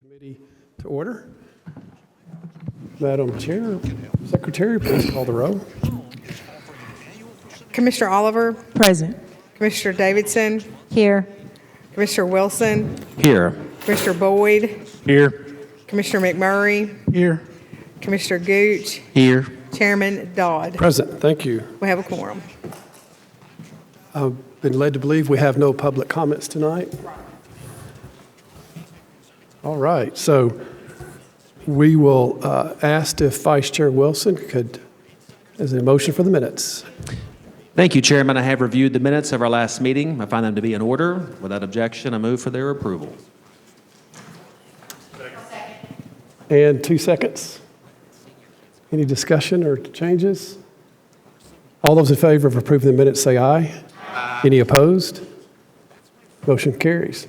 Committee to order. Madam Chair, Secretary, please call the roll. Commissioner Oliver, Present. Commissioner Davidson, Here. Commissioner Wilson, Here. Commissioner Boyd, Here. Commissioner McMurray, Here. Commissioner Gooch, Here. Chairman Dodd. Present, thank you. We have a quorum. I've been led to believe we have no public comments tonight. All right, so we will ask if Vice Chair Wilson could, as a motion for the minutes. Thank you, Chairman. I have reviewed the minutes of our last meeting. I find them to be in order. Without objection, I move for their approval. And 2 seconds. Any discussion or changes? All those in favor of approving the minutes say aye. Aye. Any opposed? Motion carries.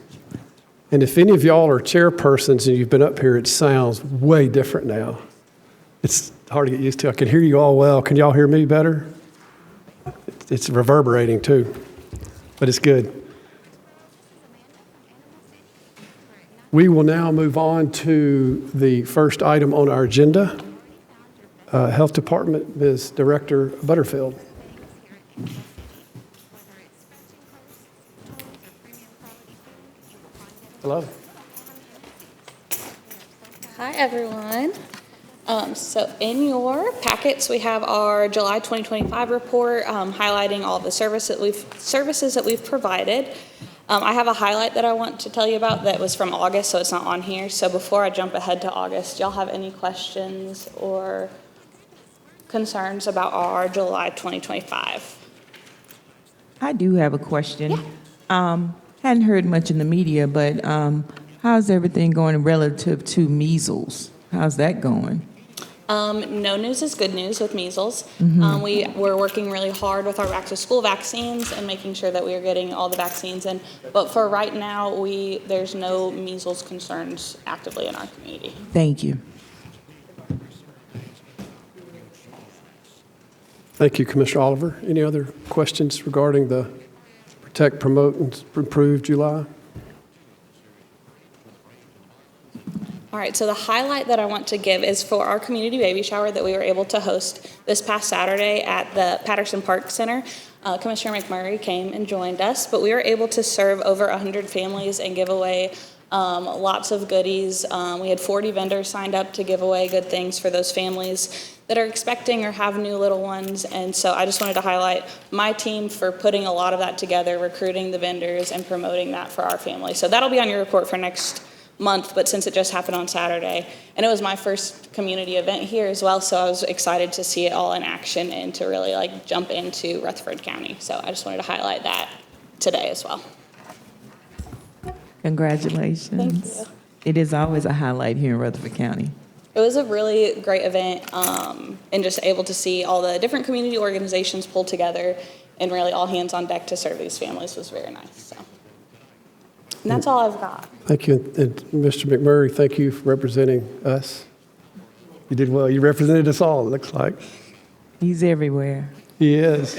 And if any of y'all are chairpersons and you've been up here, it sounds way different now. It's hard to get used to. I can hear you all well. Can y'all hear me better? It's reverberating too, but it's good. We will now move on to the first item on our agenda. Health Department, Ms. Director Butterfield. Hello. Hi, everyone. So in your packets, we have our July 2025 report highlighting all the services that we've provided. I have a highlight that I want to tell you about that was from August, so it's not on here. So before I jump ahead to August, y'all have any questions or concerns about our July 2025? I do have a question. Hadn't heard much in the media, but how's everything going relative to measles? How's that going? No news is good news with measles. We're working really hard with our back to school vaccines and making sure that we are getting all the vaccines in. But for right now, there's no measles concerns actively in our community. Thank you. Thank you, Commissioner Oliver. Any other questions regarding the Protect, Promote, and Improve July? All right, so the highlight that I want to give is for our community baby shower that we were able to host this past Saturday at the Patterson Park Center. Commissioner McMurray came and joined us, but we were able to serve over 100 families and give away lots of goodies. We had 40 vendors signed up to give away good things for those families that are expecting or have new little ones. And so I just wanted to highlight my team for putting a lot of that together, recruiting the vendors and promoting that for our family. So that'll be on your report for next month, but since it just happened on Saturday, and it was my first community event here as well, so I was excited to see it all in action and to really jump into Rutherford County. So I just wanted to highlight that today as well. Congratulations. Thank you. It is always a highlight here in Rutherford County. It was a really great event, and just able to see all the different community organizations pull together and really all hands on deck to serve these families was very nice. So. And that's all I've got. Thank you. And Mr. McMurray, thank you for representing us. You did well. You represented us all, it looks like. He's everywhere. He is.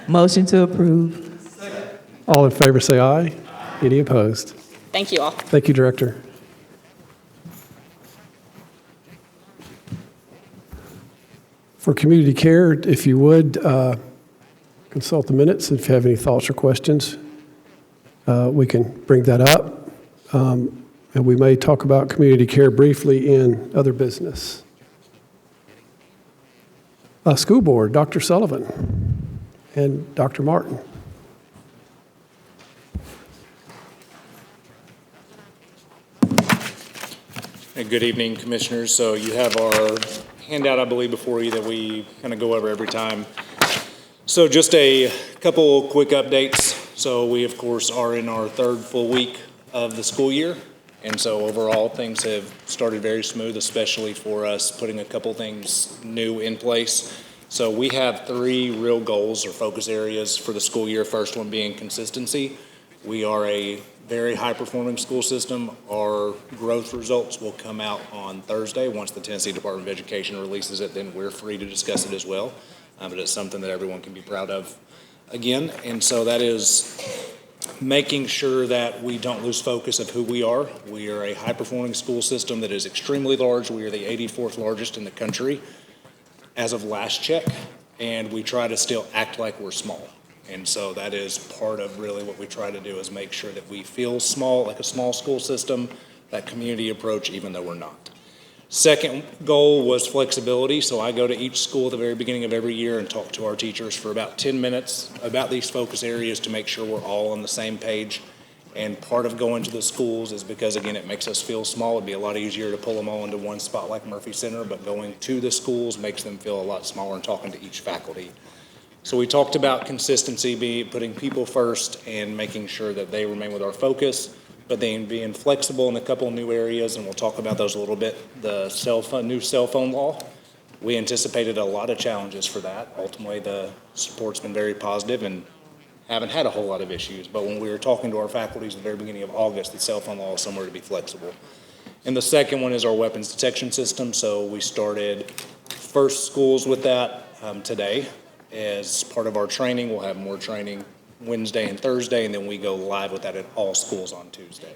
Motion to approve. All in favor say aye. Any opposed? Thank you all. Thank you, Director. For community care, if you would, consult the minutes. If you have any thoughts or questions, we can bring that up. And we may talk about community care briefly in other business. School Board, Dr. Sullivan and Dr. Martin. Good evening, Commissioners. So you have our handout, I believe, before you that we kind of go over every time. So just a couple quick updates. So we, of course, are in our third full week of the school year. And so overall, things have started very smooth, especially for us putting a couple things new in place. So we have 3 real goals or focus areas for the school year. First one being consistency. We are a very high-performing school system. Our growth results will come out on Thursday. Once the Tennessee Department of Education releases it, then we're free to discuss it as well. But it's something that everyone can be proud of again. And so that is making sure that we don't lose focus of who we are. We are a high-performing school system that is extremely large. We are the 84th largest in the country as of last check, and we try to still act like we're small. And so that is part of really what we try to do, is make sure that we feel small, like a small school system, that community approach, even though we're not. Second goal was flexibility. So I go to each school at the very beginning of every year and talk to our teachers for about 10 minutes about these focus areas to make sure we're all on the same page. And part of going to the schools is because, again, it makes us feel small. It'd be a lot easier to pull them all into one spot like Murphy Center, but going to the schools makes them feel a lot smaller and talking to each faculty. So we talked about consistency, putting people first and making sure that they remain with our focus, but then being flexible in a couple of new areas, and we'll talk about those a little bit. The new cell phone law, we anticipated a lot of challenges for that. Ultimately, the support's been very positive and haven't had a whole lot of issues, but when we were talking to our faculties at the very beginning of August, the cell phone law is somewhere to be flexible. And the second one is our weapons detection system. So we started first schools with that today. As part of our training, we'll have more training Wednesday and Thursday, and then we go live with that at all schools on Tuesday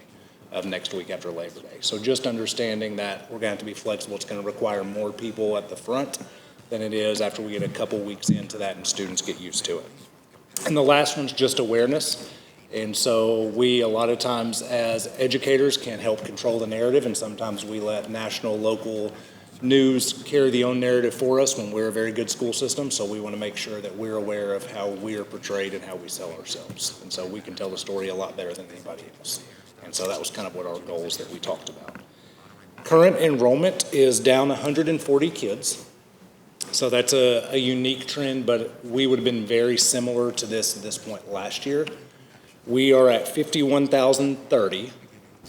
of next week after Labor Day. So just understanding that we're going to have to be flexible. It's going to require more people at the front than it is after we get a couple weeks into that and students get used to it. And the last one's just awareness. And so we, a lot of times as educators, can help control the narrative, and sometimes we let national, local news carry the own narrative for us when we're a very good school system. So we want to make sure that we're aware of how we are portrayed and how we sell ourselves. And so we can tell the story a lot better than anybody else. And so that was kind of what our goals that we talked about. Current enrollment is down 140 kids. So that's a unique trend, but we would have been very similar to this at this point last year. We are at 51,030,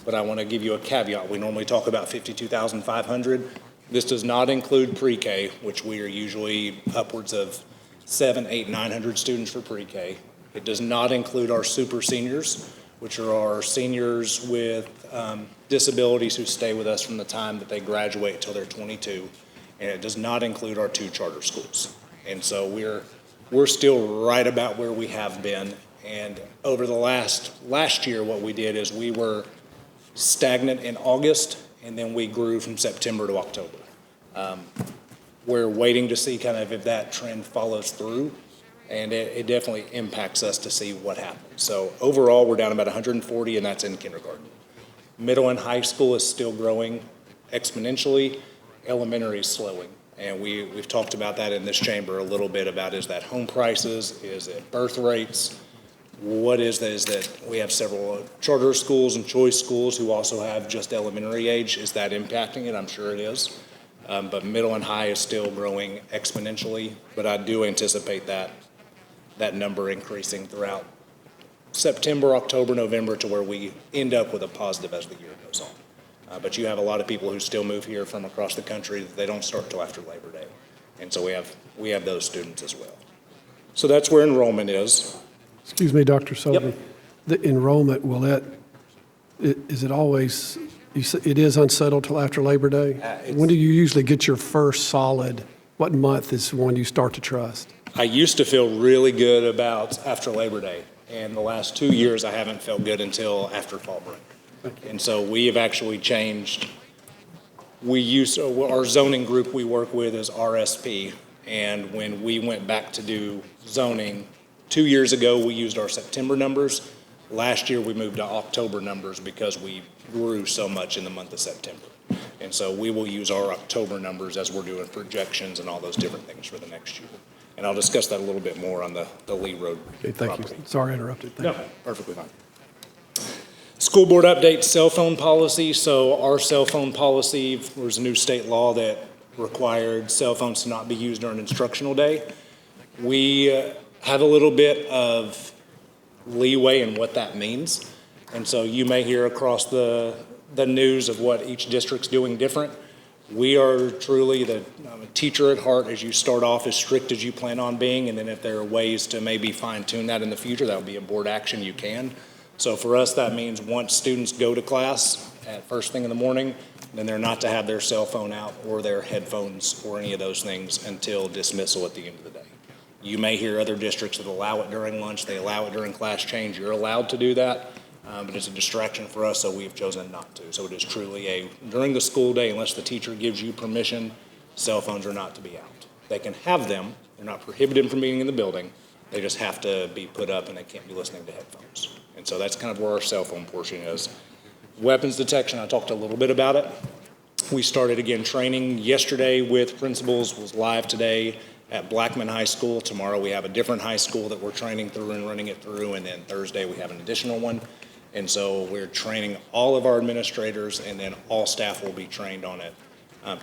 but I want to give you a caveat. We normally talk about 52,500. This does not include pre-K, which we are usually upwards of 700, 800, 900 students for pre-K. It does not include our super seniors, which are our seniors with disabilities who stay with us from the time that they graduate until they're 22. And it does not include our 2 charter schools. And so we're still right about where we have been. And over the last year, what we did is we were stagnant in August, and then we grew from September to October. We're waiting to see kind of if that trend follows through, and it definitely impacts us to see what happens. So overall, we're down about 140, and that's in kindergarten. Middle and high school is still growing exponentially. Elementary is slowing, and we've talked about that in this chamber a little bit about, is that home prices, is it birth rates? What is that we have several charter schools and choice schools who also have just elementary age. Is that impacting it? I'm sure it is. But middle and high is still growing exponentially, but I do anticipate that number increasing throughout September, October, November, to where we end up with a positive as the year goes on. But you have a lot of people who still move here from across the country. They don't start until after Labor Day. And so we have those students as well. So that's where enrollment is. Excuse me, Dr. Sullivan. Yep. The enrollment, is it always, it is unsettled till after Labor Day? When do you usually get your first solid, what month is when you start to trust? I used to feel really good about after Labor Day. And the last 2 years, I haven't felt good until after fall break. And so we have actually changed. Our zoning group we work with is RSP. And when we went back to do zoning 2 years ago, we used our September numbers. Last year, we moved to October numbers because we grew so much in the month of September. And so we will use our October numbers as we're doing projections and all those different things for the next year. And I'll discuss that a little bit more on the Lee Road Okay, thank property. you. Sorry I interrupted. Thank No, perfectly fine. School board update cell phone policy. So our cell phone policy was a new state law that required cell phones to not be used during instructional day. We have a little bit of leeway in what that means. And so you may hear across the news of what each district's doing different. We are truly the teacher at heart. As you start off as strict as you plan on being, and then if there are ways to maybe fine tune that in the future, that would be a board action, you can. So for us, that means once students go to class at first thing in the morning, then they're not to have their cell phone out or their headphones or any of those things until dismissal at the end of the day. You may hear other districts that allow it during lunch, they allow it during class change. You're allowed to do that, but it's a distraction for us, so we've chosen not to. So it is truly during the school day, unless the teacher gives you permission, cell phones are not to be out. They can have them. They're not prohibited from being in the building. They just have to be put up and they can't be listening to headphones. And so that's kind of where our cell phone portion is. Weapons detection, I talked a little bit about it. We started again training yesterday with principals, was live today at Blackman High School. Tomorrow we have a different high school that we're training through and running it through, and then Thursday we have an additional one. And so we're training all of our administrators, and then all staff will be trained on it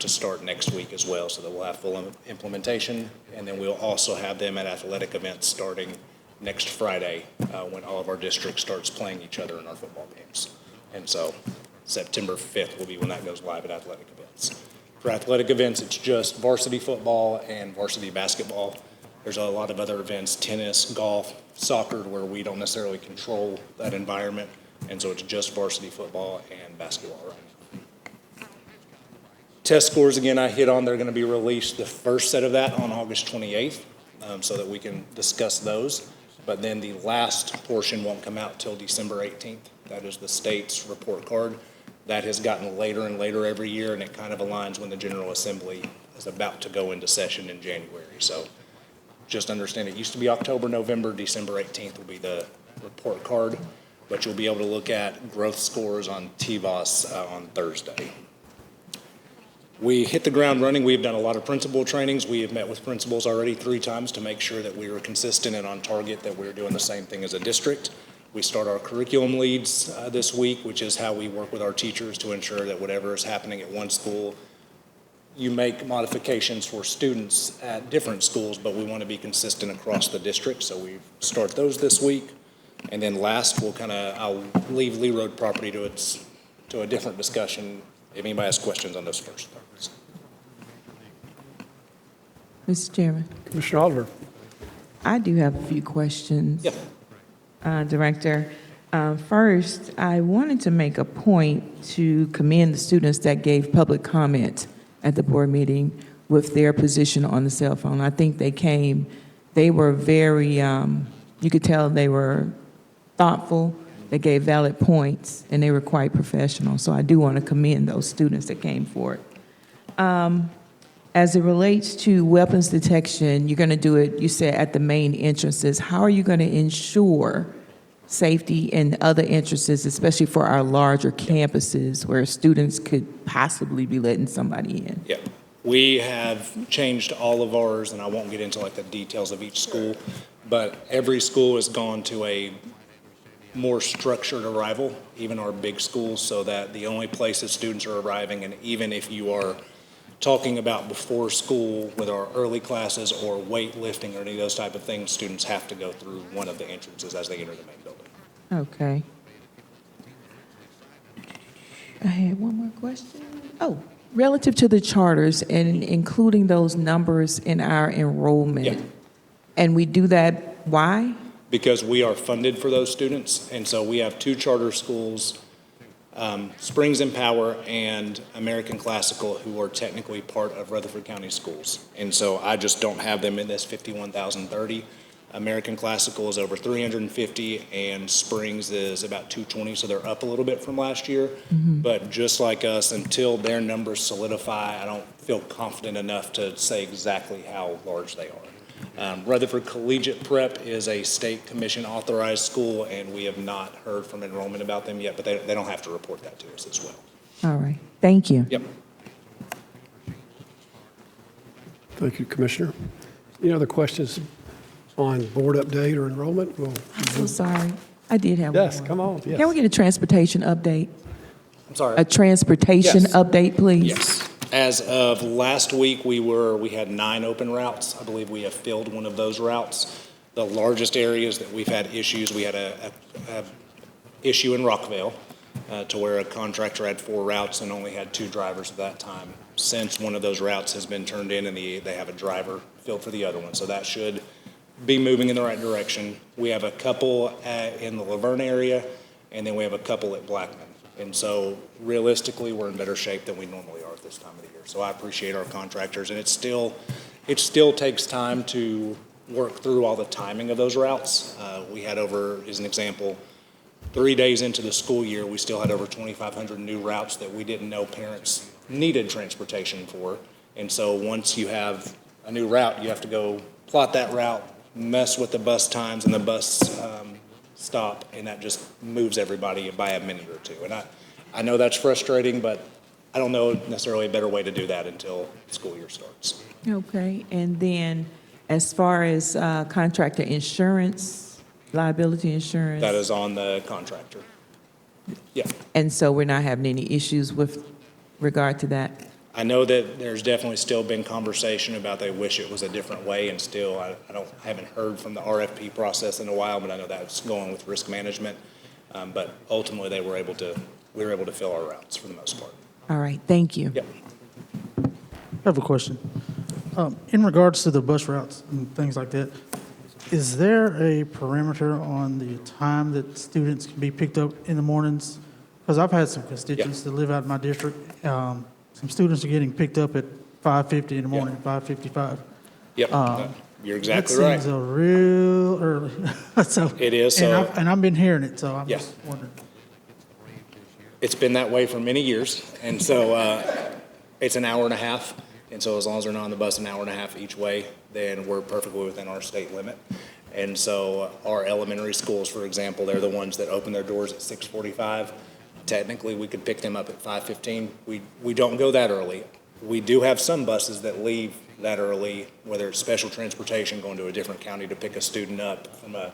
to start next week as well, so that we'll have full implementation. And then we'll also have them at athletic events starting next Friday when all of our districts starts playing each other in our football games. And so September 5th will be when that goes live at athletic events. For athletic events, it's just varsity football and varsity basketball. There's a lot of other events, tennis, golf, soccer, where we don't necessarily control that environment. And so it's just varsity football and basketball right now. Test scores, again, I hit on, they're going to be released, the first set of that on August 28th, so that we can discuss those. But then the last portion won't come out till December 18th. That is the state's report card. That has gotten later and later every year, and it kind of aligns when the General Assembly is about to go into session in January. So just understand it used to be October, November, December 18th will be the report card, but you'll be able to look at growth scores on TVOS on Thursday. We hit the ground running. We've done a lot of principal trainings. We have met with principals already 3 times to make sure that we were consistent and on target, that we're doing the same thing as a district. We start our curriculum leads this week, which is how we work with our teachers to ensure that whatever is happening at one school, you make modifications for students at different schools, but we want to be consistent across the district. So we start those this week. And then last, I'll leave Lee Road property to a different discussion if anybody has questions on those first parts. Mr. Chairman, Commissioner Oliver. I do have a few questions. Yep. Director. First, I wanted to make a point to commend the students that gave public comment at the board meeting with their position on the cell phone. I think they were very, you could tell they were thoughtful, they gave valid points, and they were quite professional. So I do want to commend those students that came forward. As it relates to weapons detection, you're going to do it, you said, at the main entrances. How are you going to ensure safety in other entrances, especially for our larger campuses where students could possibly be letting somebody in? Yeah, we have changed all of ours, and I won't get into the details of each school, but every school has gone to a more structured arrival, even our big schools, so that the only places students are arriving, and even if you are talking about before school with our early classes or weightlifting or any of those type of things, students have to go through one of the entrances as they enter the main building. Okay. I had one more question. Oh, relative to the charters and including those numbers in our enrollment. Yeah. And we do that, why? Because we are funded for those students, and so we have 2 charter schools, Springs and Power and American Classical, who are technically part of Rutherford County Schools. And so I just don't have them in this 51,030. American Classical is over 350 and Springs is about 220, so they're up a little bit from last year. But just like us, until their numbers solidify, I don't feel confident enough to say exactly how large they are. Rutherford Collegiate Prep is a state commission authorized school, and we have not heard from enrollment about them yet, but they don't have to report that to us as well. All right, thank you. Yep. Thank you, Commissioner. Any other questions on board update or enrollment? I'm so sorry. I did have one Yes, more. come on, yes. Can we get a transportation update? I'm sorry. A transportation Yes. update, please? Yes. As of last week, we had 9 open routes. I believe we have filled one of those routes. The largest areas that we've had issues, we had a issue in Rockville to where a contractor had 4 routes and only had 2 drivers at that time. Since one of those routes has been turned in and they have a driver filled for the other one, so that should be moving in the right direction. We have a couple in the Laverne area, and then we have a couple at Blackman. And so realistically, we're in better shape than we normally are at this time of the year. So I appreciate our contractors, and it still takes time to work through all the timing of those routes. We had over, as an example, 3 days into the school year, we still had over 2,500 new routes that we didn't know parents needed transportation for. And so once you have a new route, you have to go plot that route, mess with the bus times and the bus stop, and that just moves everybody by a minute or two. And I know that's frustrating, but I don't know necessarily a better way to do that until the school year starts. Okay, and then as far as contractor insurance, liability insurance? That is on the contractor. Yeah. And so we're not having any issues with regard to that? I know that there's definitely still been conversation about they wish it was a different way, and still, I haven't heard from the RFP process in a while, but I know that's going with risk management. But ultimately, we were able to fill our routes for the most part. All right, thank you. Yep. I have a question. In regards to the bus routes and things like that, is there a parameter on the time that students can be picked up in the mornings? Because I've had some constituents that live out in my district. Some students are getting picked up at 5:50 in the morning, 5:55. Yep, you're exactly That right. seems a real early. So, It is, and I've been hearing it, so I'm Yeah. just wondering. It's been that way for many years, and so it's an hour and a half. And so as long as they're not on the bus an hour and a half each way, then we're perfectly within our state limit. And so our elementary schools, for example, they're the ones that open their doors at 6:45. Technically, we could pick them up at 5:15. We don't go that early. We do have some buses that leave that early, whether it's special transportation going to a different county to pick a student up from a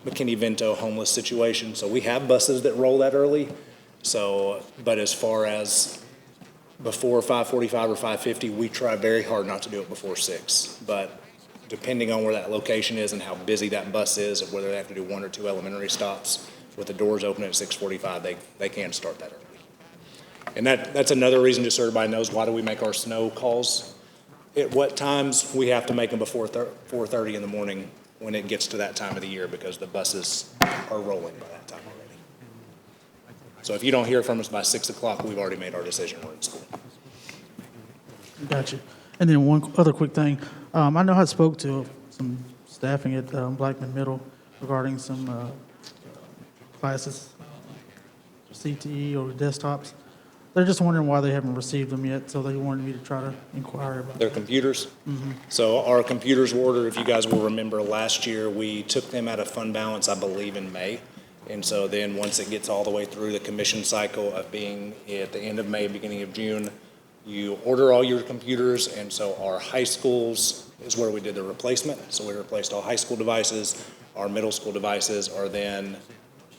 McKinney-Vento homeless situation. So we have buses that roll that early. So, but as far as before 5:45 or 5:50, we try very hard not to do it before 6. But depending on where that location is and how busy that bus is, or whether they have to do 1 or 2 elementary stops, with the doors open at 6:45, they can start that early. And that's another reason, just so everybody knows, why do we make our snow calls? At what times we have to make them before 4:30 in the morning when it gets to that time of the year, because the buses are rolling by that time already. So if you don't hear from us by 6 o'clock, we've already made our decision, we're in school. Gotcha. And then one other quick thing. I know I spoke to some staffing at Blackman Middle regarding some classes, CTE or desktops. They're just wondering why they haven't received them yet, so they wanted me to try to inquire about Their computers. So our computers were ordered, if you guys will remember, last year, we took them out of fund balance, I believe, in May. And so then once it gets all the way through the commission cycle of being at the end of May, beginning of June, you order all your computers, and so our high schools is where we did the replacement. So we replaced all high school devices. Our middle school devices are then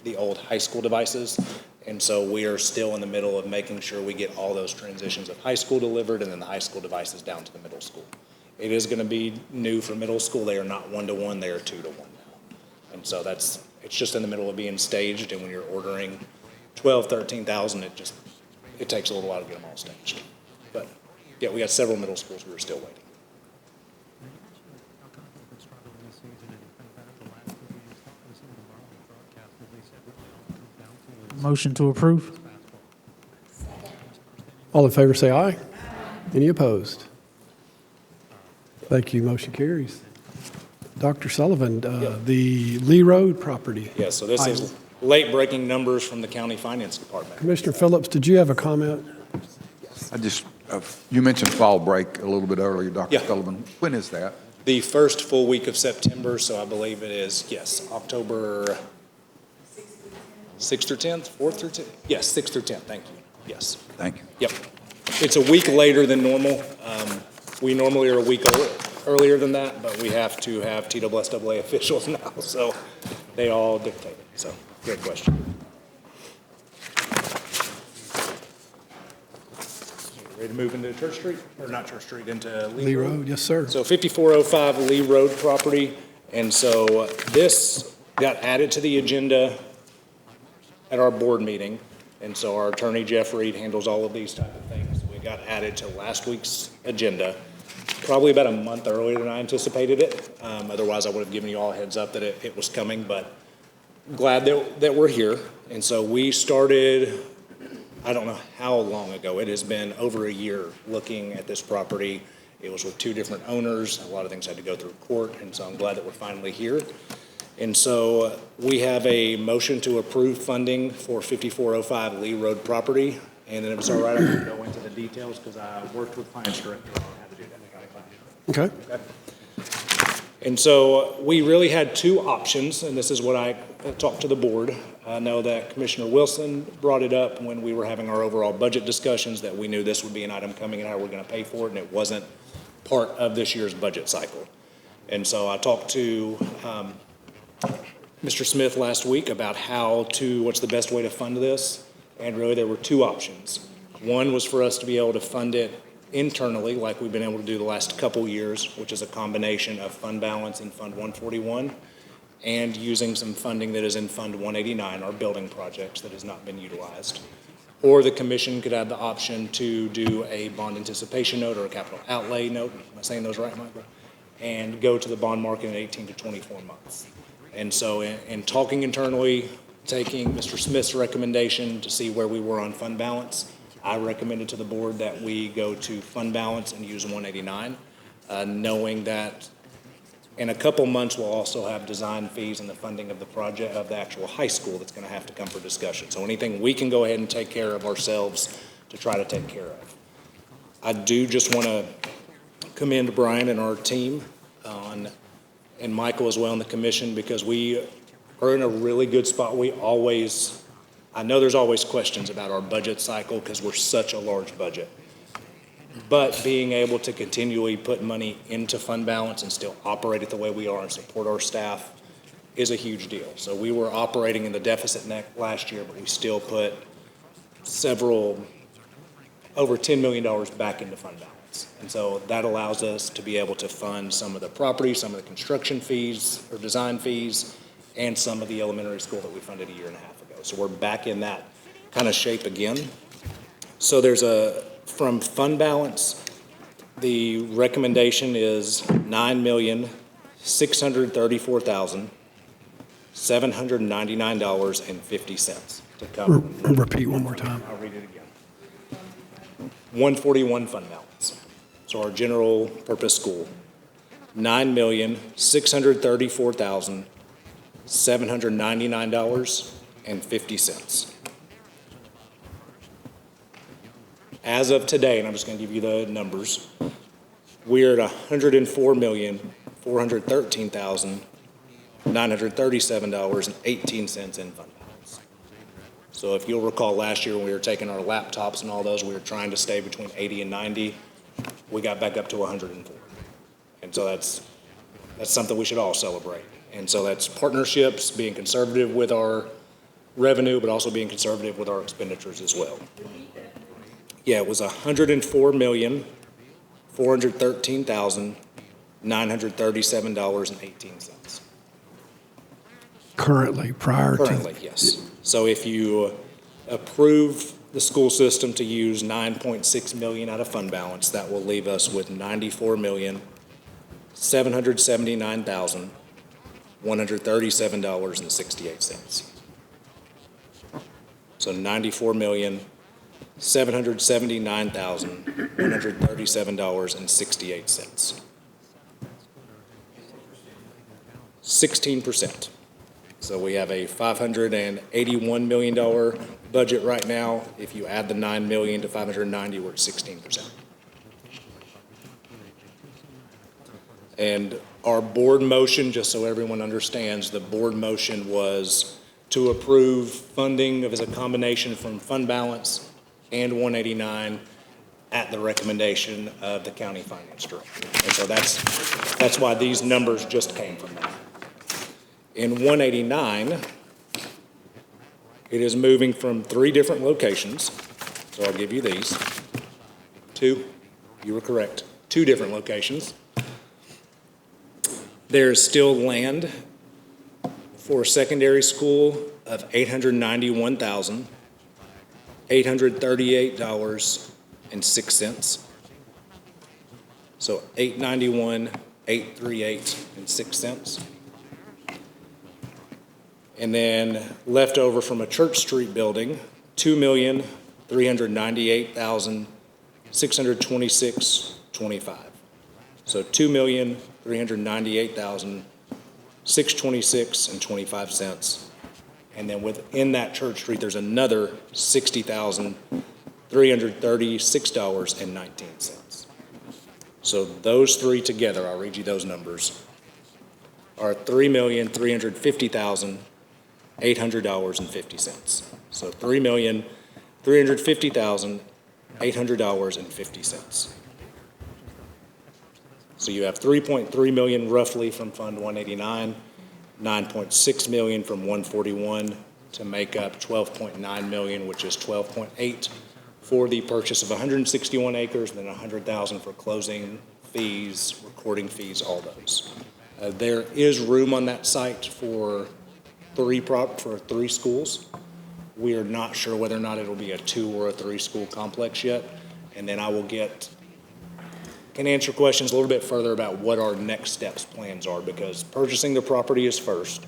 the old high school devices. And so we are still in the middle of making sure we get all those transitions of high school delivered and then the high school devices down to the middle school. It is going to be new for middle school. They are not 1-to-1, they are 2-to-1 now. And so it's just in the middle of being staged, and when you're ordering 12, 13,000, it takes a little while to get them all staged. But yeah, we got several middle schools who are still waiting. Motion to approve. All in favor, say aye. Any opposed? Thank you, motion carries. Dr. Sullivan, the Lee Road property. Yeah, so this is late-breaking numbers from the county finance department. Commissioner Phillips, did you have a comment? You mentioned fall break a little bit earlier, Dr. Yeah. Sullivan. When is that? The first full week of September, so I believe it is, yes, October 6th through 10th, 4th through 10th? Yes, 6th through 10th, thank you, yes. Thank you. Yep. It's a week later than normal. We normally are a week earlier than that, but we have to have TSSAA officials now, so they all dictate it. So, great question. Ready to move into Church Street, or not Church Street, into Lee Road, yes, sir. So 5405 Lee Road property, and so this got added to the agenda at our board meeting, and so our attorney Jeff Reed handles all of these type of things. We got added to last week's agenda, probably about a month earlier than I anticipated it. Otherwise, I would have given you all a heads up that it was coming, but glad that we're here. And so we started, I don't know how long ago, it has been over a year looking at this property It was with two different owners. A lot of things had to go through court, and so I'm glad that we're finally here. And so we have a motion to approve funding for 5405 Lee Road property. And then if it's all right, I'm going to go into the details because I worked with finance director on how to do that. Okay. And so we really had two options, and this is what I talked to the board. I know that Commissioner Wilson brought it up when we were having our overall budget discussions, that we knew this would be an item coming and how we're going to pay for it, and it wasn't part of this year's budget cycle. And so I talked to Mr. Smith last week about what's the best way to fund this, and really there were two options. One was for us to be able to fund it internally, like we've been able to do the last couple years, which is a combination of fund balance in Fund 141 and using some funding that is in Fund 189, our building projects that has not been utilized. Or the commission could have the option to do a bond anticipation note or a capital outlay note, am I saying those right, Michael? And go to the bond market in 18 to 24 months. And so in talking internally, taking Mr. Smith's recommendation to see where we were on fund balance, I recommended to the board that we go to fund balance and use 189, knowing that in a couple months we'll also have design fees and the funding of the project of the actual high school that's going to have to come for discussion. So anything we can go ahead and take care of ourselves to try to take care of. I do just want to commend Brian and our team and Michael as well in the commission, because we are in a really good spot. I know there's always questions about our budget cycle because we're such a large budget. But being able to continually put money into fund balance and still operate it the way we are and support our staff is a huge deal. So we were operating in the deficit last year, but we still put over $10 million back into fund balance. And so that allows us to be able to fund some of the property, some of the construction fees or design fees, and some of the elementary school that we funded a year and a half ago. So we're back in that kind of shape again. So from fund balance, the recommendation is $9,634,799.50 to cover. Repeat one more time. I'll read it again. 141 fund balance. So our general purpose school, $9,634,799.50. As of today, and I'm just going to give you the numbers, we're at $104,413,937.18 in fund balance. So if you'll recall last year when we were taking our laptops and all those, we were trying to stay between 80 and 90. We got back up to 104. And so that's something we should all celebrate. And so that's partnerships, being conservative with our revenue, but also being conservative with our expenditures as well. Yeah, it was $104,413,937.18. Currently, Currently, yes. So if you approve the school system to use $9.6 million out of fund balance, that will leave us with $94,779,137.68. So $94,779,137.68. 16%. So we have a $581 million budget right now. If you add the $9 million to 590, we're at 16%. And our board motion, just so everyone understands, the board motion was to approve funding as a combination from fund balance and 189 at the recommendation of the county finance director. And so that's why these numbers just came from that. In 189, it is moving from 3 different locations. So I'll give you these. 2, you were correct, 2 different locations. There's still land for secondary school of $891,838.06. So $891,838.06. And then left over from a Church Street building, $2,398,626.25. So $2,398,626.25. And then within that Church Street, there's another $60,336.19. So those three together, I'll read you those numbers, are $3,350,800.50. So $3,350,800.50. So you have 3.3 million roughly from Fund 189, 9.6 million from 141 to make up 12.9 million, which is 12.8 for the purchase of 161 acres, and then 100,000 for closing fees, recording fees, all those. There is room on that site for three schools. We are not sure whether or not it'll be a 2 or a 3 school complex yet. And then I will can answer questions a little bit further about what our next steps plans are, because purchasing the property is first.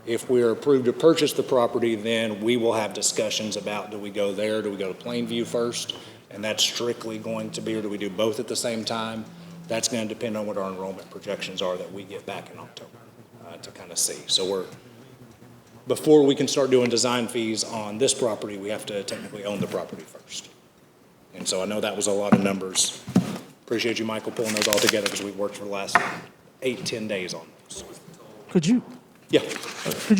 If we are approved to purchase the property, then we will have discussions about, do we go there, do we go to Plainview first? And that's strictly going to be, or do we do both at the same time? That's going to depend on what our enrollment projections are that we get back in October to kind of see. So before we can start doing design fees on this property, we have to technically own the property first. And so I know that was a lot of numbers. Appreciate you, Michael, pulling those all together, because we've worked for the last 8-10 days on those. Could you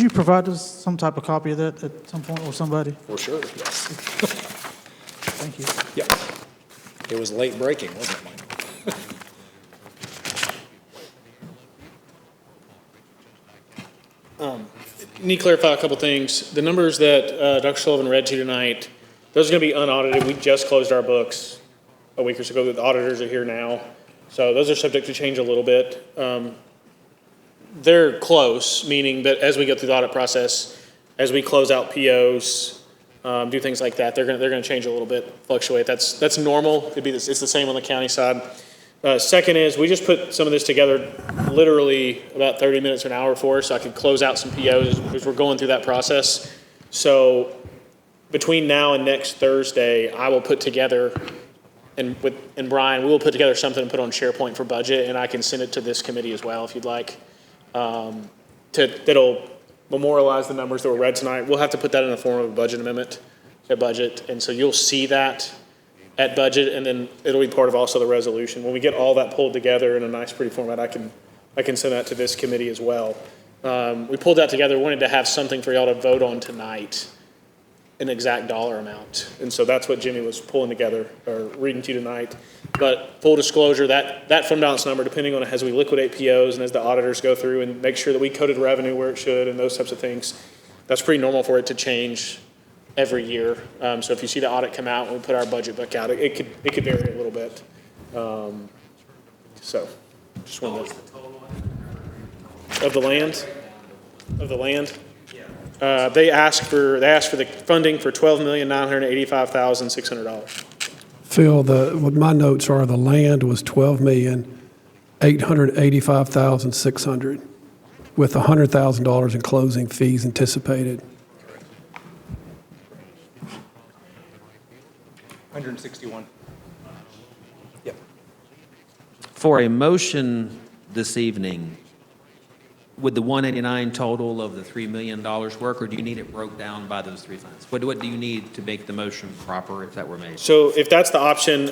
provide us some type of copy of that at some point or somebody? For sure, yes. Thank you. Yep. It was late breaking, wasn't it, Michael? Need to clarify a couple things. The numbers that Dr. Sullivan read to you tonight, those are going to be unaudited. We just closed our books a week or so ago. The auditors are here now. So those are subject to change a little bit. They're close, meaning that as we go through the audit process, as we close out POs, do things like that, they're going to change a little bit, fluctuate. That's normal. It's the same on the county side. Second is, we just put some of this together literally about 30 minutes or an hour for us, so I could close out some POs as we're going through that process. So between now and next Thursday, I will put together, and Brian, we will put together something to put on SharePoint for budget, and I can send it to this committee as well if you'd like. That'll memorialize the numbers that were read tonight. We'll have to put that in the form of a budget amendment at budget, and so you'll see that at budget, and then it'll be part of also the resolution. When we get all that pulled together in a nice, pretty format, I can send that to this committee as well. We pulled that together, wanted to have something for y'all to vote on tonight, an exact dollar amount. And so that's what Jimmy was pulling together, or reading to you tonight. But full disclosure, that fund balance number, depending on as we liquidate POs and as the auditors go through and make sure that we coded revenue where it should and those types of things, that's pretty normal for it to change every year. So if you see the audit come out and we put our budget book out, it could vary a little bit. So just wanted to. Of the land? They asked for the funding for $12,985,600. Phil, what my notes are, the land was $12,885,600 with $100,000 in closing fees anticipated. 161. Yep. For a motion this evening, would the 189 total of the $3 million work, or do you need it broke down by those three funds? What do you need to make the motion proper if that were made? So if that's the option,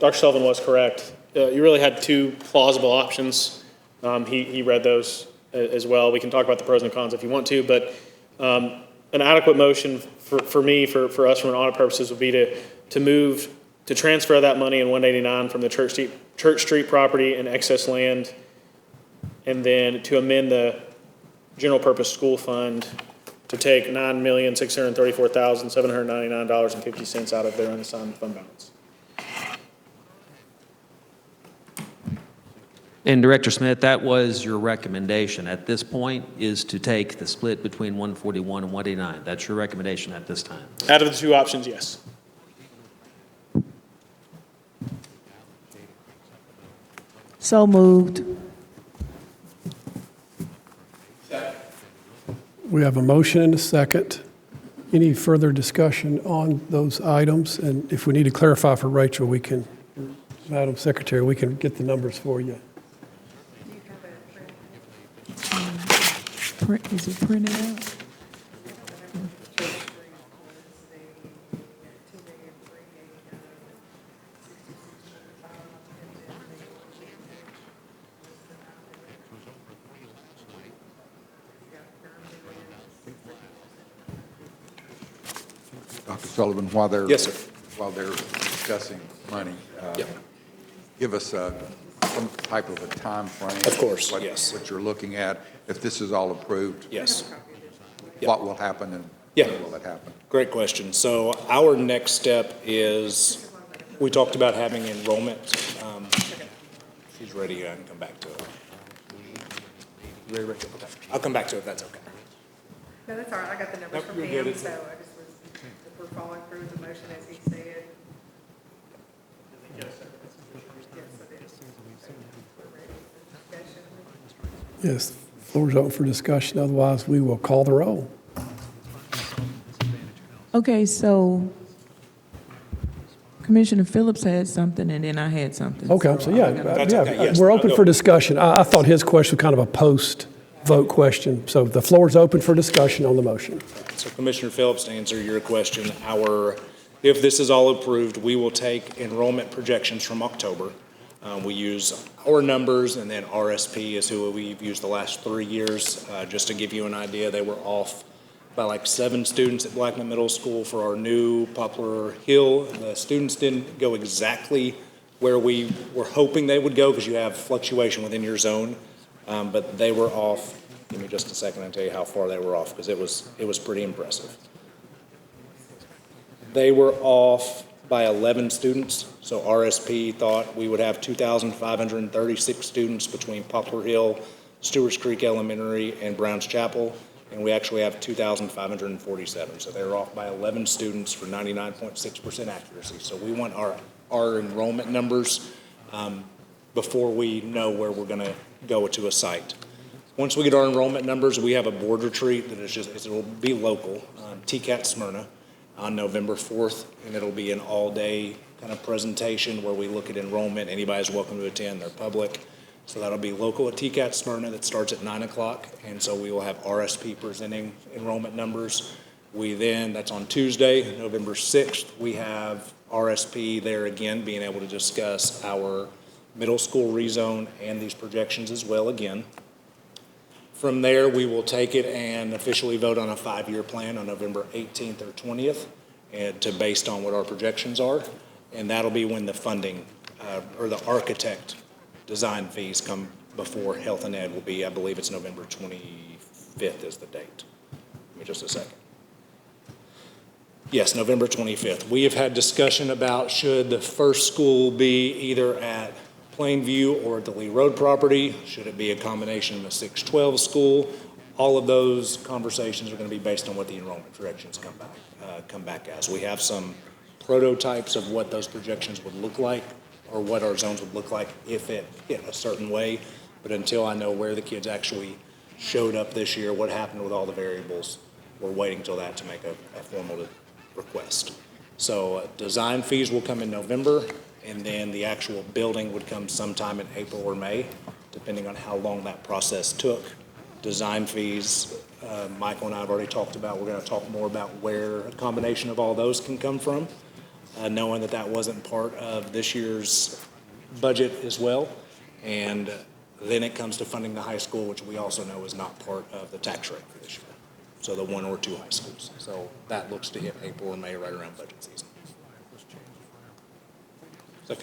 Dr. Sullivan was correct. You really had two plausible options. He read those as well. We can talk about the pros and cons if you want to, but an adequate motion for me, for us from an audit purposes, would be to transfer that money in 189 from the Church Street property and excess land, and then to amend the general purpose school fund to take $9,634,799.50 out of their unassigned fund balance. And Director Smith, that was your recommendation at this point, is to take the split between 141 and 189. That's your recommendation at this time? Out of the two options, yes. So moved. We have a motion and a second. Any further discussion on those items? And if we need to clarify for Rachel, Madam Secretary, we can get the numbers for you. Is it printed out? Dr. Sullivan, while they're. Yes, sir. While they're discussing money, Yep. give us some type of a time frame. Of course, what- yes. What you're looking at, if this is all approved. Yes. What will happen and Yeah. when will it happen? Great question. So our next step is, we talked about having enrollment. She's ready, I can come back to it. You ready, Rick? Okay. I'll come back to it if that's okay. No, that's all right. I got the numbers Nope, from you're him, good. so I just was, if we're following through the motion as he said. Yes, it is. We're ready for discussion. Yes, floor is open for discussion, otherwise we will call the roll. Okay, so Commissioner Phillips had something, and then I had something. Okay, so yeah, That's okay, yes. we're I'll open go. for discussion. I thought his question was kind of a post-vote question, so the floor is open for discussion on the motion. So Commissioner Phillips, to answer your question, if this is all approved, we will take enrollment projections from October. We use our numbers, and then RSP is who we've used the last 3 years. Just to give you an idea, they were off by like 7 students at Blackman Middle School for our new Poplar Hill. The students didn't go exactly where we were hoping they would go because you have fluctuation within your zone, but they were off. Give me just a second, I'll tell you how far they were off because it was pretty impressive. They were off by 11 students, so RSP thought we would have 2,536 students between Poplar Hill, Stewart's Creek Elementary, and Browns Chapel, and we actually have 2,547. So they were off by 11 students for 99.6% accuracy. So we want our enrollment numbers before we know where we're going to go to a site. Once we get our enrollment numbers, we have a board retreat that is it'll be local, TCAT Smyrna, on November 4th, and it'll be an all-day kind of presentation where we look at enrollment. Anybody's welcome to attend, they're public. So that'll be local at TCAT Smyrna, that starts at 9 o'clock, and so we will have RSP presenting enrollment numbers. That's on Tuesday, November 6th, we have RSP there again, being able to discuss our middle school rezone and these projections as well again. From there, we will take it and officially vote on a 5-year plan on November 18th or 20th, based on what our projections are. And that'll be when the funding, or the architect design fees come before Health and Ed will be, I believe it's November 25th is the date. Give me just a second. Yes, November 25th. We have had discussion about should the first school be either at Plainview or at the Lee Road property? Should it be a combination of a 612 school? All of those conversations are going to be based on what the enrollment projections come back as. We have some prototypes of what those projections would look like, or what our zones would look like if it hit a certain way. But until I know where the kids actually showed up this year, what happened with all the variables, we're waiting till that to make a formal request. So design fees will come in November, and then the actual building would come sometime in April or May, depending on how long that process took. Design fees, Michael and I have already talked about. We're going to talk more about where a combination of all those can come from, knowing that wasn't part of this year's budget as well. And then it comes to funding the high school, which we also know is not part of the tax rate for this year. So the 1 or 2 high schools. So that looks to hit April or May, right around budget season.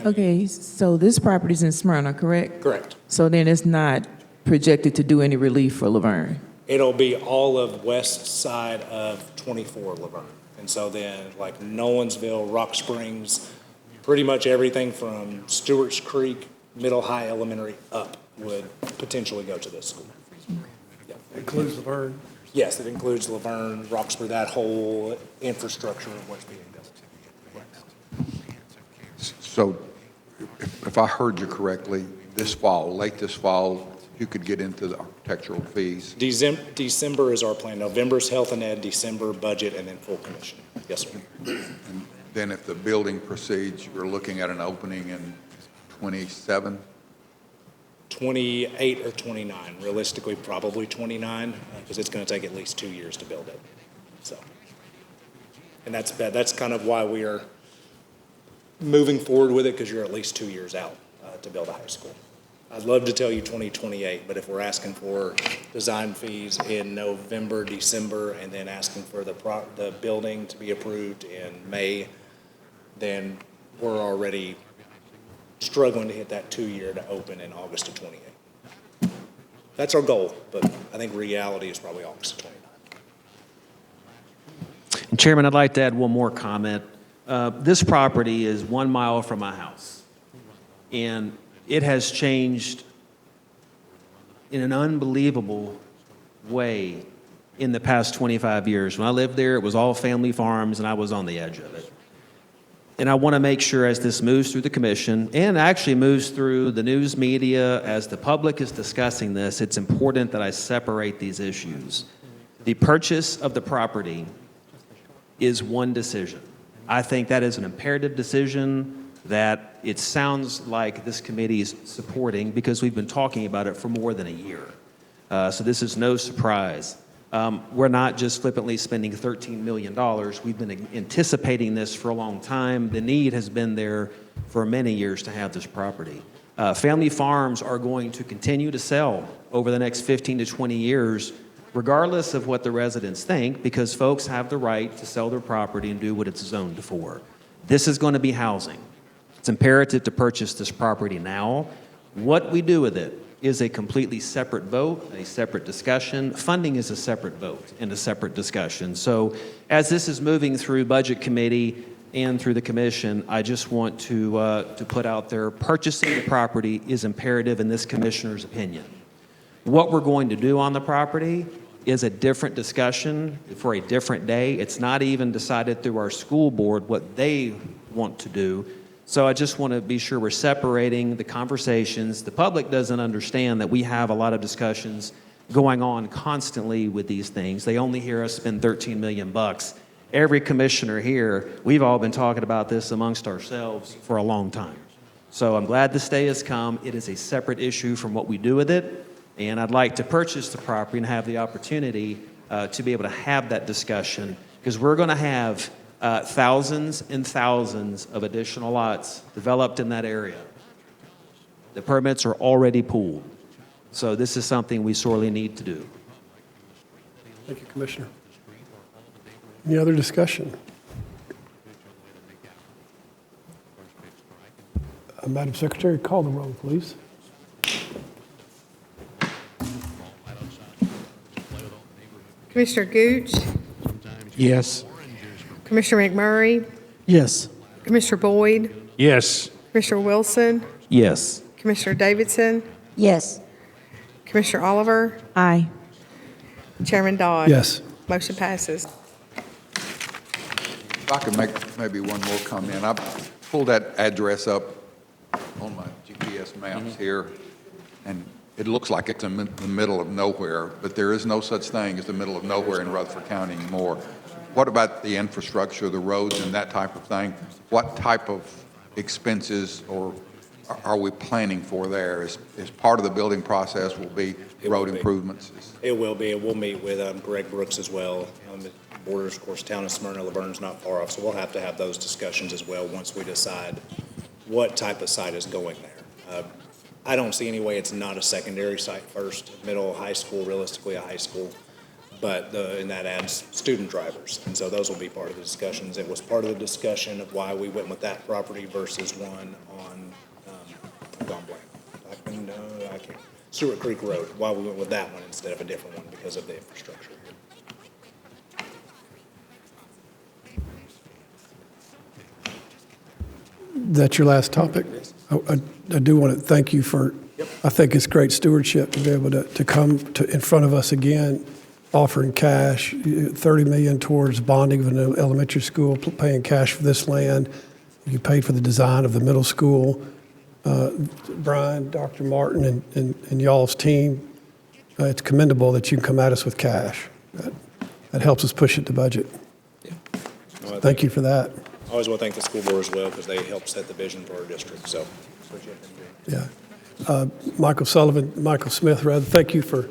Okay, so this property's in Smyrna, correct? Correct. So then it's not projected to do any relief for Laverne? It'll be all of west side of 24 Laverne. And so then like Nolensville, Rock Springs, pretty much everything from Stewart's Creek, Middle High Elementary up would potentially go to this school. Yeah. Includes Laverne. Yes, it includes Laverne, Roxbury, that whole infrastructure of what's being built. So if I heard you correctly, late this fall, you could get into the architectural fees. December is our plan. November's Health and Ed, December budget, and then full commission. Yes, sir. And then if the building proceeds, you're looking at an opening in 27? 28 or 29. Realistically, probably 29, because it's going to take at least 2 years to build it. So, and that's kind of why we are moving forward with it, because you're at least 2 years out to build a high school. I'd love to tell you 2028, but if we're asking for design fees in November, December, and then asking for the building to be approved in May, then we're already struggling to hit that 2 year to open in August of 28. That's our goal, but I think reality is probably August of 29. And Chairman, I'd like to add one more comment. This property is 1 mile from my house, and it has changed in an unbelievable way in the past 25 years. When I lived there, it was all family farms, and I was on the edge of it. And I want to make sure as this moves through the commission and actually moves through the news media, as the public is discussing this, it's important that I separate these issues. The purchase of the property is one decision. I think that is an imperative decision that it sounds like this committee is supporting, because we've been talking about it for more than a year. So this is no surprise. We're not just flippantly spending $13 million. We've been anticipating this for a long time. The need has been there for many years to have this property. Family farms are going to continue to sell over the next 15 to 20 years, regardless of what the residents think, because folks have the right to sell their property and do what it's zoned for. This is going to be housing. It's imperative to purchase this property now. What we do with it is a completely separate vote, a separate discussion. Funding is a separate vote and a separate discussion. So as this is moving through Budget Committee and through the Commission, I just want to put out there, purchasing the property is imperative in this Commissioner's opinion. What we're going to do on the property is a different discussion for a different day. It's not even decided through our school board what they want to do. So I just want to be sure we're separating the conversations. The public doesn't understand that we have a lot of discussions going on constantly with these things. They only hear us spend $13 million. Every commissioner here, we've all been talking about this amongst ourselves for a long time. So I'm glad this day has come. It is a separate issue from what we do with it. And I'd like to purchase the property and have the opportunity to be able to have that discussion, because we're going to have thousands and thousands of additional lots developed in that area. The permits are already pooled. So this is something we sorely need to do. Thank you, Commissioner. Any other discussion? Madam Secretary, call the roll, please. Commissioner Gooch, Yes. Commissioner McMurray, Yes. Commissioner Boyd, Yes. Commissioner Wilson, Yes. Commissioner Davidson, Yes. Commissioner Oliver, Aye. Chairman Dodd. Yes. Motion passes. If I could make maybe one more comment. I pulled that address up on my GPS maps here, and it looks like it's in the middle of nowhere, but there is no such thing as the middle of nowhere in Rutherford County anymore. What about the infrastructure, the roads and that type of thing? What type of expenses or are we planning for there? As part of the building process will be road improvements? It will be, and we'll meet with Greg Brooks as well. The borders, of course, town of Smyrna, Laverne's not far off, so we'll have to have those discussions as well once we decide what type of site is going there. I don't see any way it's not a secondary site first, middle, high school, realistically a high school, but and that adds student drivers, and so those will be part of the discussions. It was part of the discussion of why we went with that property versus one on, I've gone blank. I can't. Stewart Creek Road, why we went with that one instead of a different one because of the infrastructure. That's your last topic? I do want to thank you for, I think it's great stewardship to be able to come in front of us again, offering cash, $30 million towards bonding of an elementary school, paying cash for this land. You paid for the design of the middle school. Brian, Dr. Martin, and y'all's team, it's commendable that you can come at us with cash. That helps us push it to budget. Yeah. Thank you for that. I always want to thank the school board as well because they helped set the vision for our district, so appreciate them doing it. Yeah. Michael Smith, thank you for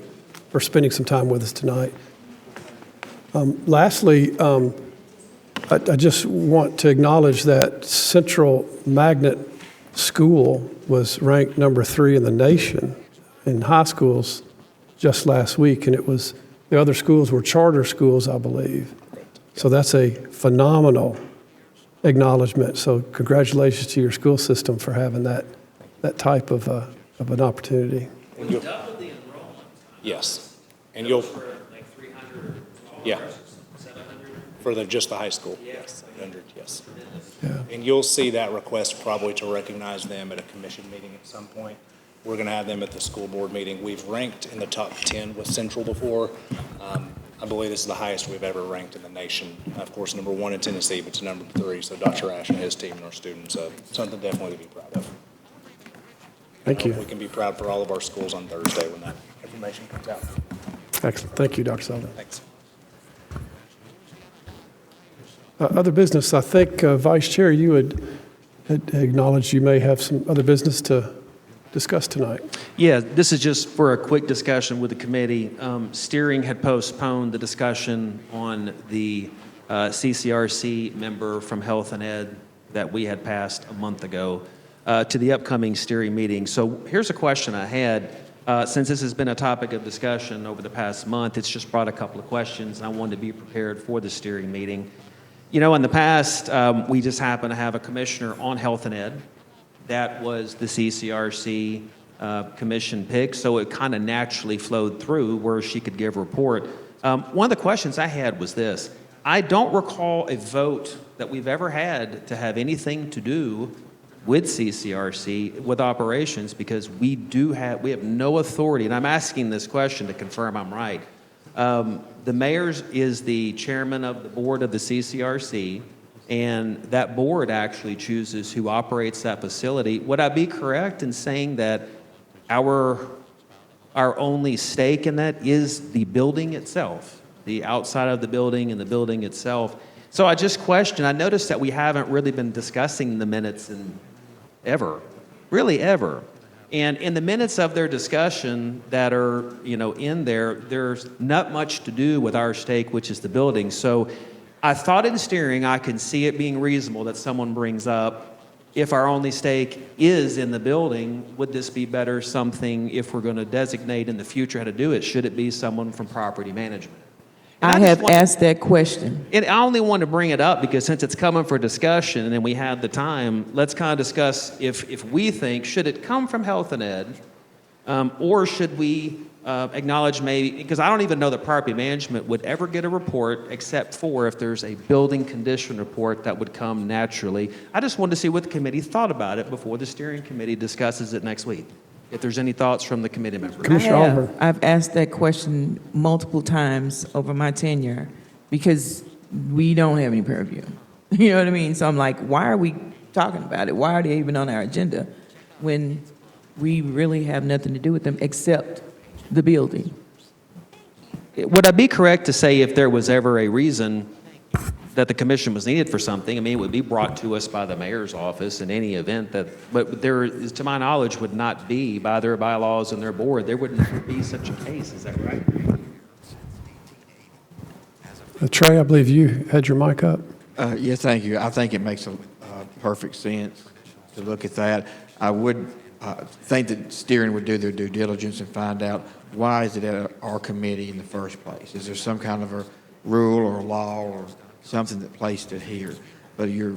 spending some time with us tonight. Lastly, I just want to acknowledge that Central Magnet School was ranked number 3 in the nation in high schools just last week, and the other schools were charter schools, I believe. So that's a phenomenal acknowledgement. So congratulations to your school system for having that type of an opportunity. And you'll- Yes, and you'll, Like 300? yeah, for just the high school. Yes, 100, yes. Yeah. And you'll see that request probably to recognize them at a commission meeting at some point. We're going to have them at the school board meeting. We've ranked in the top 10 with Central before. I believe this is the highest we've ever ranked in the nation. Of course, number 1 in Tennessee, but it's number 3. So Dr. Ash and his team and our students, something definitely to be proud of. Thank you. We can be proud for all of our schools on Thursday when that information comes out. Excellent. Thank you, Dr. Sullivan. Thanks. Other business, I think, Vice Chair, you had acknowledged you may have some other business to discuss tonight. Yeah, this is just for a quick discussion with the committee. Steering had postponed the discussion on the CCRC member from Health and Ed that we had passed a month ago to the upcoming steering meeting. So here's a question I had. Since this has been a topic of discussion over the past month, it's just brought a couple of questions, and I wanted to be prepared for the steering meeting. You know, in the past, we just happened to have a commissioner on Health and Ed. That was the CCRC commission pick, so it kind of naturally flowed through where she could give a report. One of the questions I had was this. I don't recall a vote that we've ever had to have anything to do with CCRC, with operations, because we have no authority, and I'm asking this question to confirm I'm right. The mayor is the chairman of the board of the CCRC, and that board actually chooses who operates that facility. Would I be correct in saying that our only stake in that is the building itself, the outside of the building and the building itself? So I just question, I noticed that we haven't really been discussing the minutes in ever. And in the minutes of their discussion that are, in there, there's not much to do with our stake, which is the building. So I thought in steering, I can see it being reasonable that someone brings up, if our only stake is in the building, would this be better something, if we're going to designate in the future how to do it, should it be someone from property management? And I have asked that question. And I only want to bring it up because since it's coming for discussion and we had the time, let's kind of discuss if we think, should it come from Health and Ed, or should we acknowledge maybe, because I don't even know that property management would ever get a report except for if there's a building condition report that would come naturally. I just wanted to see what the committee thought about it before the steering committee discusses it next week. If there's any thoughts from the committee members. Commissioner Oliver. I've asked that question multiple times over my tenure because we don't have any purview. You know what I mean? So I'm like, why are we talking about it? Why are they even on our agenda when we really have nothing to do with them except the building? Would I be correct to say if there was ever a reason that the commission was needed for something, I mean, it would be brought to us by the mayor's office in any event but there is, to my knowledge, would not be by their bylaws and their board. There would never be such a case. Is that right? Trey, I believe you had your mic up. Yes, thank you. I think it makes a perfect sense to look at that. I would think that steering would do their due diligence and find out why is it at our committee in the first place? Is there some kind of a rule or a law or something that placed it here? But you're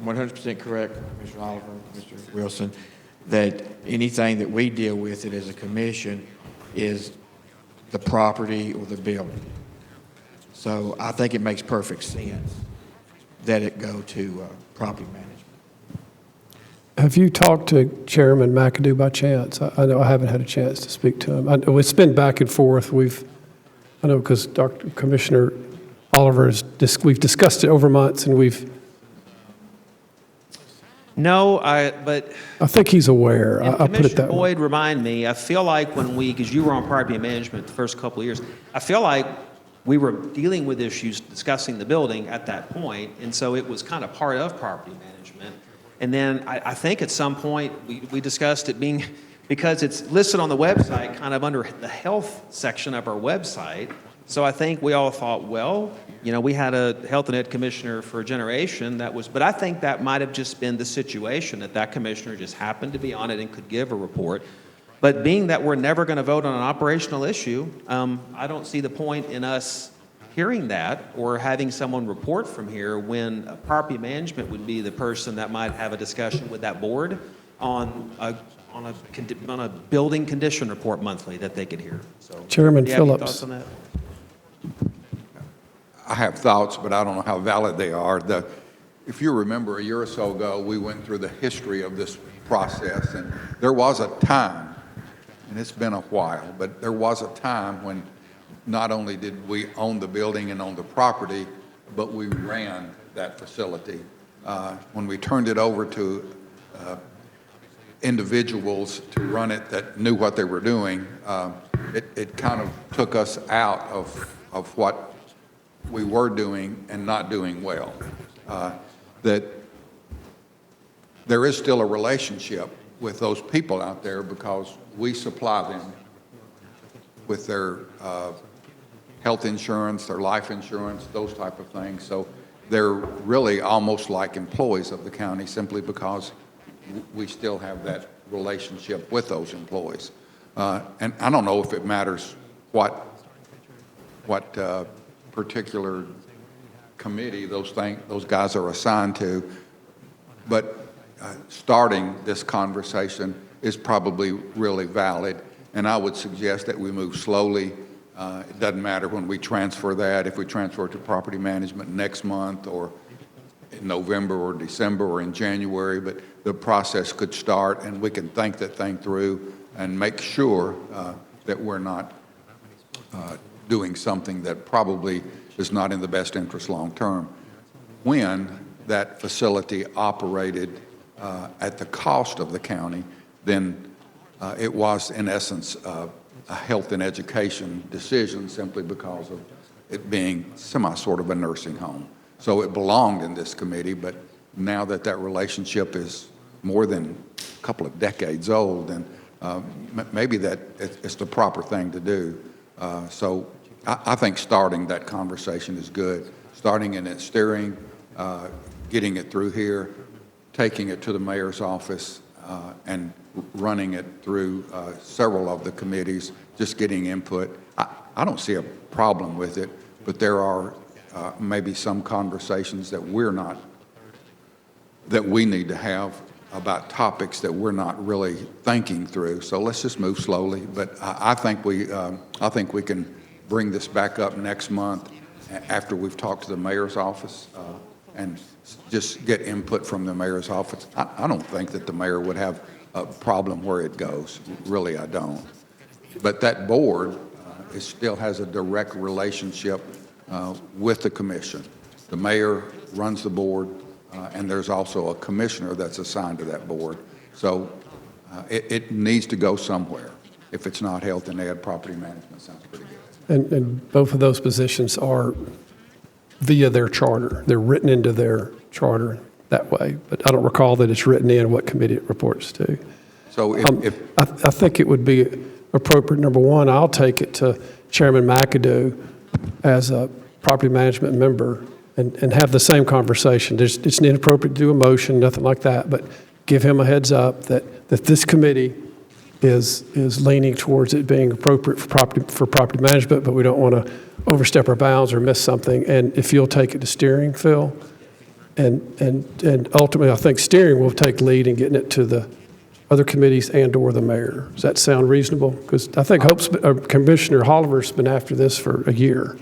100% correct, Mr. Oliver, Mr. Wilson, that anything that we deal with it as a commission is the property or the building. So I think it makes perfect sense that it go to property management. Have you talked to Chairman McAdoo by chance? I know I haven't had a chance to speak to him. I know it's been back and forth. I know because Commissioner Oliver, we've discussed it over months, and No, but I think he's aware. I'll put it Commissioner that way. Boyd, remind me, I feel like because you were on property management the first couple of years, I feel like we were dealing with issues discussing the building at that point, and so it was kind of part of property management. And then I think at some point we discussed it being because it's listed on the website, kind of under the health section of our website. So I think we all thought, well, you know, we had a health and ed commissioner for a generation but I think that might have just been the situation, that commissioner just happened to be on it and could give a report. But being that we're never going to vote on an operational issue, I don't see the point in us hearing that or having someone report from here when property management would be the person that might have a discussion with that board on a building condition report monthly that they could hear. So, Chairman do you have any Phillips. thoughts on that? I have thoughts, but I don't know how valid they are. If you remember, a year or so ago, we went through the history of this process, and there was a time, and it's been a while, but there was a time when not only did we own the building and own the property, but we ran that facility. When we turned it over to individuals to run it that knew what they were doing, it kind of took us out of what we were doing and not doing well. That there is still a relationship with those people out there because we supply them with their health insurance, their life insurance, those type of things. So they're really almost like employees of the county simply because we still have that relationship with those employees. And I don't know if it matters what particular committee those guys are assigned to, but starting this conversation is probably really valid, and I would suggest that we move slowly. It doesn't matter when we transfer that, if we transfer it to property management next month or in November or December or in January, but the process could start and we can think that thing through and make sure that we're not doing something that probably is not in the best interest long term. When that facility operated at the cost of the county, then it was in essence a health and education decision simply because of it being sort of a nursing home. So it belonged in this committee, but now that that relationship is more than a couple of decades old, then maybe that it's the proper thing to do. So I think starting that conversation is good. Starting in its steering, getting it through here, taking it to the mayor's office, and running it through several of the committees, just getting input. I don't see a problem with it, but there are maybe some conversations that we need to have about topics that we're not really thinking through. So let's just move slowly. But I think we can bring this back up next month after we've talked to the mayor's office and just get input from the mayor's office. I don't think that the mayor would have a problem where it goes. Really, I don't. But that board still has a direct relationship with the commission. The mayor runs the board, and there's also a commissioner that's assigned to that board. So it needs to go somewhere. If it's not health and ed, property management sounds pretty good. And both of those positions are via their charter. They're written into their charter that way. But I don't recall that it's written in what committee it reports to. So I think it would be appropriate, number one, I'll take it to Chairman McAdoo as a property management member and have the same conversation. It's inappropriate to do a motion, nothing like that, but give him a heads up that this committee is leaning towards it being appropriate for property management, but we don't want to overstep our bounds or miss something. And if you'll take it to steering, Phil, and ultimately I think steering will take lead in getting it to the other committees and or the mayor. Does that sound reasonable? Because I think Commissioner Holliver's been after this for a year.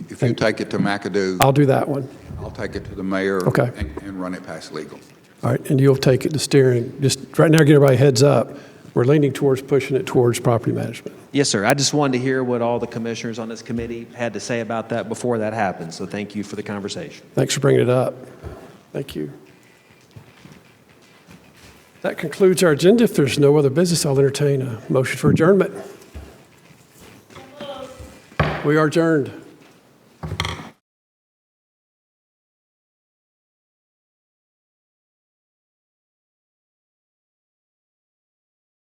If you take it to McAdoo, I'll do that one. I'll take it to the mayor Okay. and run it past legal. All right, and you'll take it to steering. Just right now, get everybody heads up. We're leaning towards pushing it towards property management. Yes, sir. I just wanted to hear what all the commissioners on this committee had to say about that before that happened. So thank you for the conversation. Thanks for bringing it up. Thank you. That concludes our agenda. If there's no other business, I'll entertain a motion for adjournment. We are adjourned.